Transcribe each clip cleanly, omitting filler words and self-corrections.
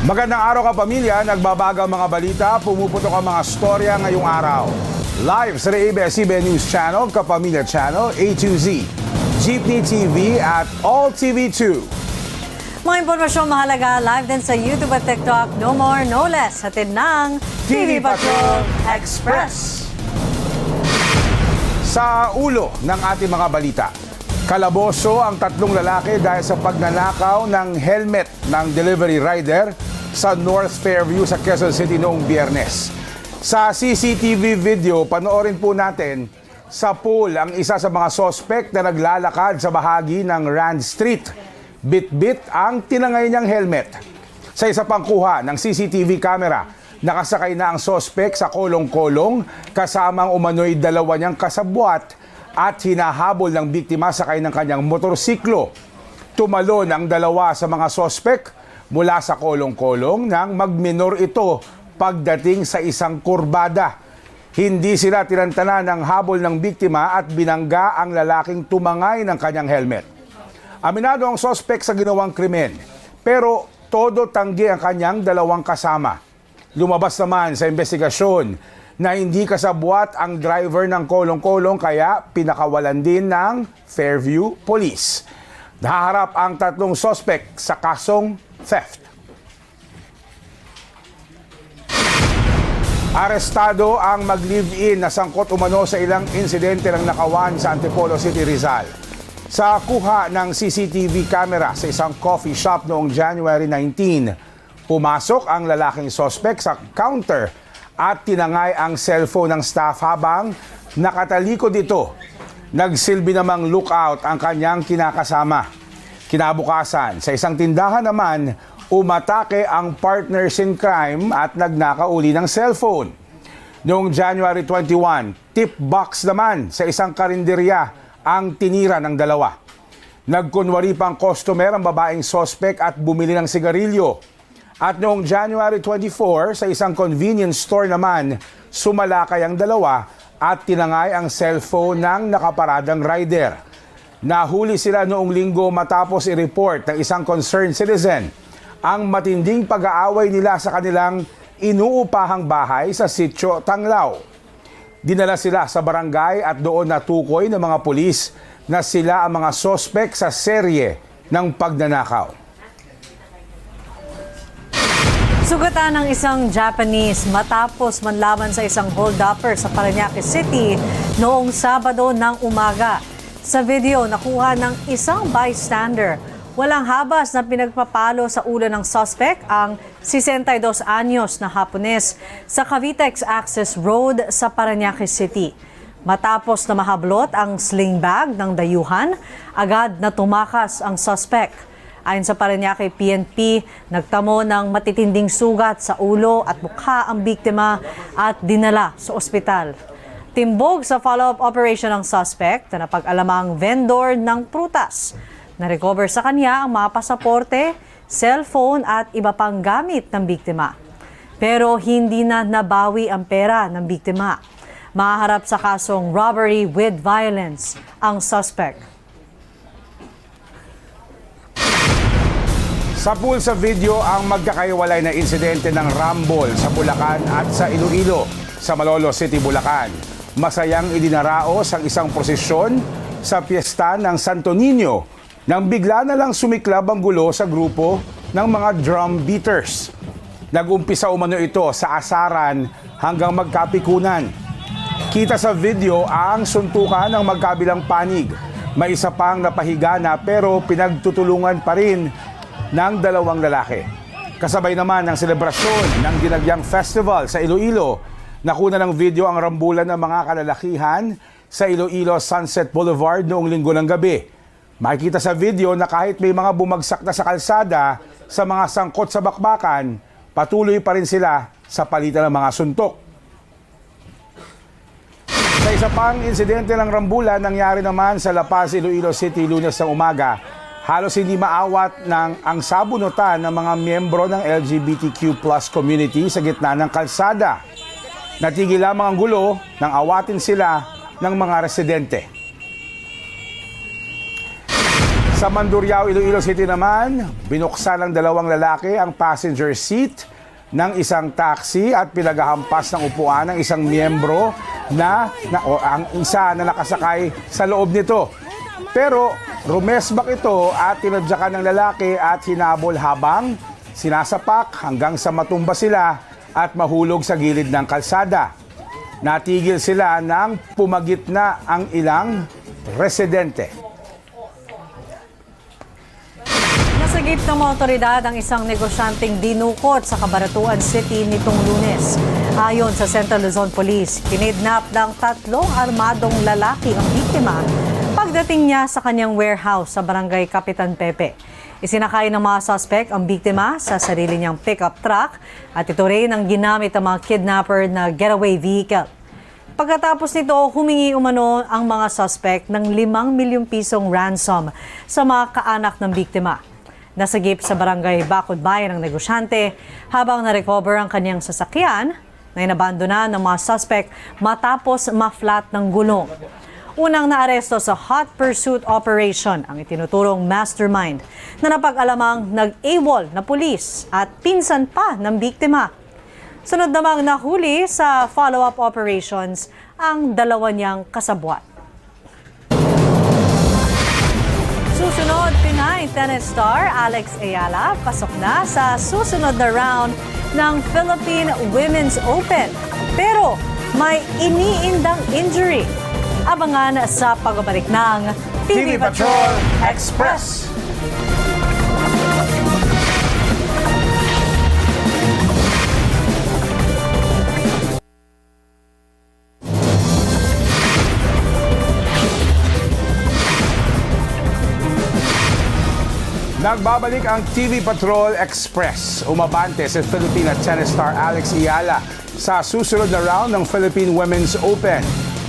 Magandang araw kapamilya, nagbabaga ang mga balita, pumuputok ang mga storya ngayong araw. Live sa ABS-CBN News Channel, Kapamilya Channel, A2Z, Jeepney TV at All TV2. Mga impormasyong mahalaga live din sa YouTube at TikTok, no more, no less, hatid ng TV Patrol Express. Sa ulo ng ating mga balita, kalaboso ang tatlong lalaki dahil sa pagnanakaw ng helmet ng delivery rider sa North Fairview sa Quezon City noong Biyernes. Sa CCTV video, panoorin po natin sa pool ang isa sa mga sospek na naglalakad sa bahagi ng Rand Street. Bit-bit ang tinangay niyang helmet. Sa isa pang kuha ng CCTV camera, nakasakay na ang sospek sa kolong-kolong kasamang umano'y dalawa niyang kasabwat at hinahabol ng biktima sakay ng kanyang motorsiklo. Tumalon ang dalawa sa mga sospek mula sa kolong-kolong nang magminor ito pagdating sa isang kurbada. Hindi sila tinantanan ng habol ng biktima at binangga ang lalaking tumangay ng kanyang helmet. Aminado ang sospek sa ginawang krimen, pero todo tanggi ang kanyang dalawang kasama. Lumabas naman sa investigasyon na hindi kasabwat ang driver ng kolong-kolong kaya pinakawalan din ng Fairview Police. Nahaharap ang tatlong sospek sa kasong theft. Arestado ang mag-live-in na sangkot umano sa ilang insidente ng nakawan sa Antipolo City, Rizal. Sa kuha ng CCTV camera sa isang coffee shop noong January 19, pumasok ang lalaking sospek sa counter at tinangay ang cellphone ng staff habang nakatalikod ito. Nagsilbi namang lookout ang kanyang kinakasama. Kinabukasan, sa isang tindahan naman, umatake ang partners in crime at nagnakauli ng cellphone. Noong January 21, tip box naman sa isang karinderya ang tinira ng dalawa. Nagkunwari pang customer ang babaeng sospek at bumili ng sigarilyo. At noong January 24, sa isang convenience store naman, sumalakay ang dalawa at tinangay ang cellphone ng nakaparadang rider. Nahuli sila noong linggo matapos i-report ng isang concerned citizen ang matinding pag-aaway nila sa kanilang inuupahang bahay sa Sitio Tanglao. Dinala sila sa barangay at doon natukoy ng mga pulis na sila ang mga sospek sa serye ng pagnanakaw. Sugatan ng isang Japanese matapos manlaban sa isang hold-upper sa Parañaque City noong Sabado ng umaga. Sa video, nakuha ng isang bystander. Walang habas na pinagpapalo sa ulo ng suspect ang 62 anyos na Hapones sa Cavitex Access Road sa Parañaque City. Matapos na mahablot ang sling bag ng dayuhan, agad na tumakas ang suspect. Ayon sa Parañaque PNP, nagtamo ng matitinding sugat sa ulo at mukha ang biktima at dinala sa ospital. Timbog sa follow-up operation ng suspect na napag-alamang vendor ng prutas. Na-recover sa kanya ang mga pasaporte, cellphone at iba pang gamit ng biktima. Pero hindi na nabawi ang pera ng biktima. Mahaharap sa kasong robbery with violence ang suspect. Sa pool sa video ang magkakaiwalay na insidente ng Rambol sa Bulacan at sa Iloilo sa Malolos City, Bulacan. Masayang idinaraos ang isang prosesyon sa piyesta ng Santo Niño nang bigla na lang sumiklab ang gulo sa grupo ng mga drum beaters. Nag-umpisa umano ito sa asaran hanggang magkapikunan. Kita sa video ang suntukan ng magkabilang panig. May isa pang napahiga na pero pinagtutulungan pa rin ng dalawang lalaki. Kasabay naman ng selebrasyon ng Dinagyang Festival sa Iloilo. Nakuna ng video ang rambulan ng mga kalalakihan sa Iloilo Sunset Boulevard noong linggo ng gabi. Makikita sa video na kahit may mga bumagsak na sa kalsada sa mga sangkot sa bakbakan, patuloy pa rin sila sa palitan ng mga suntok. Sa isa pang insidente ng rambulan, nangyari naman sa La Paz, Iloilo City, Lunes ng umaga. Halos hindi maawat ng ang sabunutan ng mga miyembro ng LGBTQ+ community sa gitna ng kalsada. Natigil lamang ang gulo nang awatin sila ng mga residente. Sa Mandurriao, Iloilo City naman, binuksan ng dalawang lalaki ang passenger seat ng isang taxi at pinaghahampas ng upuan ng isang miyembro ang isa na nakasakay sa loob nito. Pero rumesbak ito at tinadyakan ng lalaki at hinabol habang sinasapak hanggang sa matumba sila at mahulog sa gilid ng kalsada. Natigil sila nang pumagitna ang ilang residente. Nasagip ng mga otoridad ang isang negosyanteng dinukot sa Cabaratuan City nitong Lunes. Ayon sa Central Luzon Police, kinidnap ng 3 armadong lalaki ang biktima pagdating niya sa kanyang warehouse sa Barangay Kapitan Pepe. Isinakay ng mga suspect ang biktima sa sarili niyang pickup truck at ito rin ang ginamit ng mga kidnapper na getaway vehicle. Pagkatapos nito, humingi umano ang mga suspect ng 5 milyong pisong ransom sa mga kaanak ng biktima. Nasagip sa barangay Bacod Bayan ng negosyante habang na-recover ang kanyang sasakyan na inabandona ng mga suspect matapos ma-flat ng gulong. Unang naaresto sa hot pursuit operation ang itinuturong mastermind na napag-alamang nag-AWOL na pulis at pinsan pa ng biktima. Sunod namang nahuli sa follow-up operations ang 2 niyang kasabwat. Susunod, Pinay tennis star Alex Ayala pasok na sa susunod na round ng Philippine Women's Open. Pero may iniindang injury. Abangan sa pagbabalik ng TV Patrol Express. Nagbabalik ang TV Patrol Express. Umabante si Filipina tennis star Alex Ayala sa susunod na round ng Philippine Women's Open.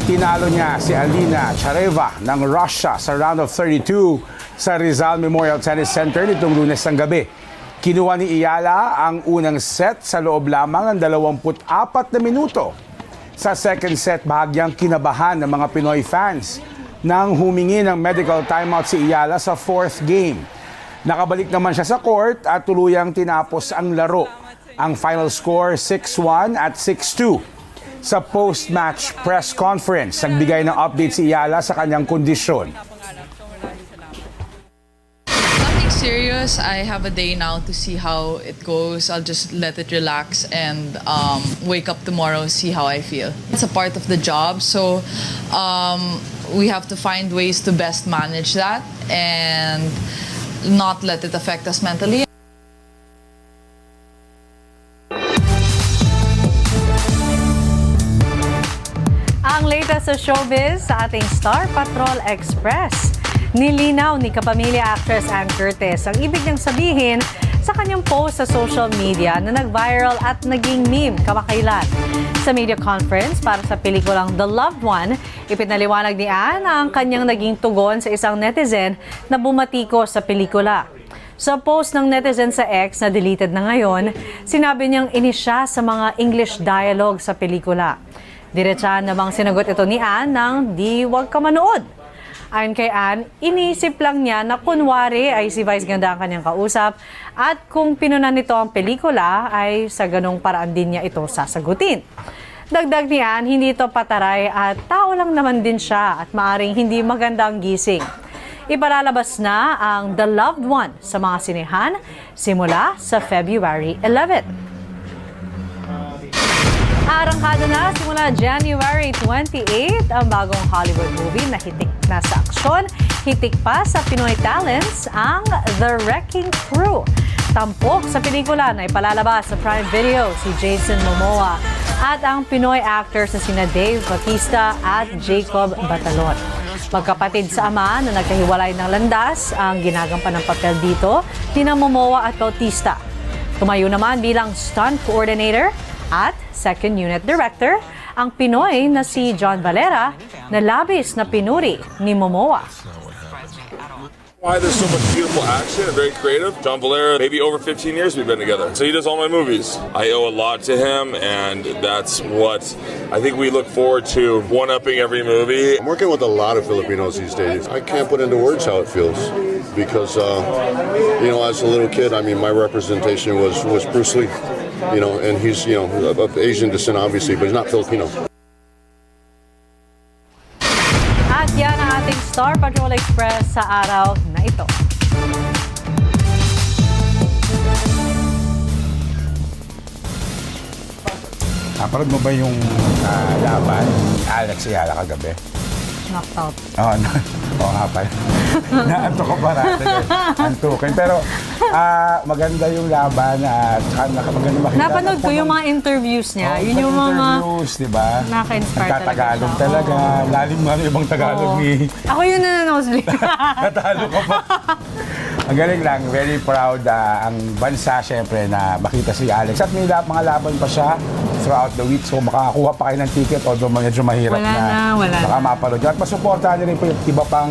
Tinalo niya si Alina Chareva ng Russia sa round of 32 sa Rizal Memorial Tennis Center nitong Lunes ng gabi. Kinuha ni Ayala ang unang set sa loob lamang ng 24 na minuto. Sa second set, bahagyang kinabahan ng mga Pinoy fans nang humingi ng medical timeout si Ayala sa 4th game. Nakabalik naman siya sa court at tuluyang tinapos ang laro. Ang final score 6-1 at 6-2. Sa post-match press conference, nagbigay ng update si Ayala sa kanyang kondisyon. Nothing serious. I have a day now to see how it goes. I'll just let it relax and wake up tomorrow, see how I feel. It's a part of the job, so we have to find ways to best manage that and not let it affect us mentally. Ang latest sa showbiz sa ating Star Patrol Express. Nilinaw ni kapamilya actress Ann Curtis ang ibig niyang sabihin sa kanyang post sa social media na nag-viral at naging meme kamakailan. Sa media conference para sa pelikulang The Loved One, ipinaliwanag ni Ann ang kanyang naging tugon sa isang netizen na bumatiko sa pelikula. Sa post ng netizen sa X na deleted na ngayon, sinabi niyang inis siya sa mga English dialogue sa pelikula. Diretsahan namang sinagot ito ni Ann ng di wag ka manood. Ayon kay Ann, inisip lang niya na kunwari ay si Vice Ganda ang kanyang kausap at kung pinunan nito ang pelikula ay sa ganong paraan din niya ito sasagutin. Dagdag ni Ann, hindi ito pataray at tao lang naman din siya at maaring hindi magandang gising. Ipalalabas na ang The Loved One sa mga sinehan simula sa February 11. Arangkada na simula January 28 ang bagong Hollywood movie na hitik na sa aksyon, hitik pa sa Pinoy talents ang The Wrecking Crew. Tampok sa pelikula na ipalalabas sa Prime Video si Jason Momoa at ang Pinoy actors na sina Dave Bautista at Jacob Batalon. Magkapatid sa ama na nagkahiwalay ng landas ang ginagampan ng papel dito ni Momoa at Bautista. Tumayo naman bilang stunt coordinator at second unit director ang Pinoy na si John Valera na labis na pinuri ni Momoa. Why there's so much beautiful action and very creative. John Valera, maybe over 15 years we've been together. So he does all my movies. I owe a lot to him, and that's what I think we look forward to, one-upping every movie. I'm working with a lot of Filipinos these days. I can't put into words how it feels because, as a little kid, I mean, my representation was Bruce Lee, and he's, of Asian descent, obviously, but he's not Filipino. At yan ang ating Star Patrol Express sa araw na ito. Naparod mo ba yung laban ni Alex Ayala kagabi? Knocked out. Oo nga pala. Naantok ko parati. Antukin. Pero maganda yung laban at maganda makita. Napanood ko yung mga interviews niya. Yun yung mga interviews, di ba? Naka-inspire talaga Nagtatagalog siya. talaga. Lalim nga yung ibang Tagalog Oo. ni... Ako yun na nosebleed. Natalo ka pa. Ang galing lang. Very proud ang bansa, syempre, na makita si Alex. At may mga laban pa siya throughout the week. So makakakuha pa kayo ng ticket. Although medyo mahirap Wala baka na. mapanood. At masuportahan niyo rin po yung iba pang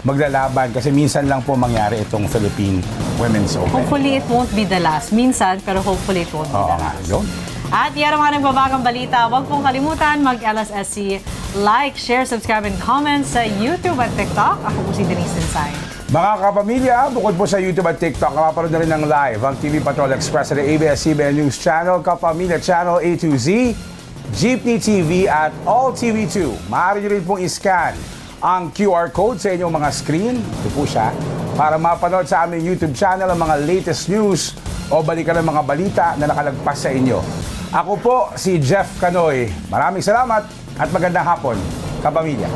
maglalaban kasi minsan lang po mangyari itong Philippine Women's Open. Hopefully it won't be the last. Minsan, pero hopefully it won't be Oo the nga, last. yun. At yan ang mga nagbabagang balita. Huwag pong kalimutan mag-LSSC, like, share, subscribe, and comment sa YouTube at TikTok. Ako po si Denise Tensay. Mga kapamilya, bukod po sa YouTube at TikTok, mapapanood na rin ng live ang TV Patrol Express sa ABS-CBN News Channel, Kapamilya Channel A to Z, Jeepney TV at All TV2. Maaari nyo rin pong iscan ang QR code sa inyong mga screen. Ito po siya. Para mapanood sa aming YouTube channel ang mga latest news o balikan ng mga balita na nakalagpas sa inyo. Ako po si Jeff Canoy. Maraming salamat at magandang hapon, kapamilya.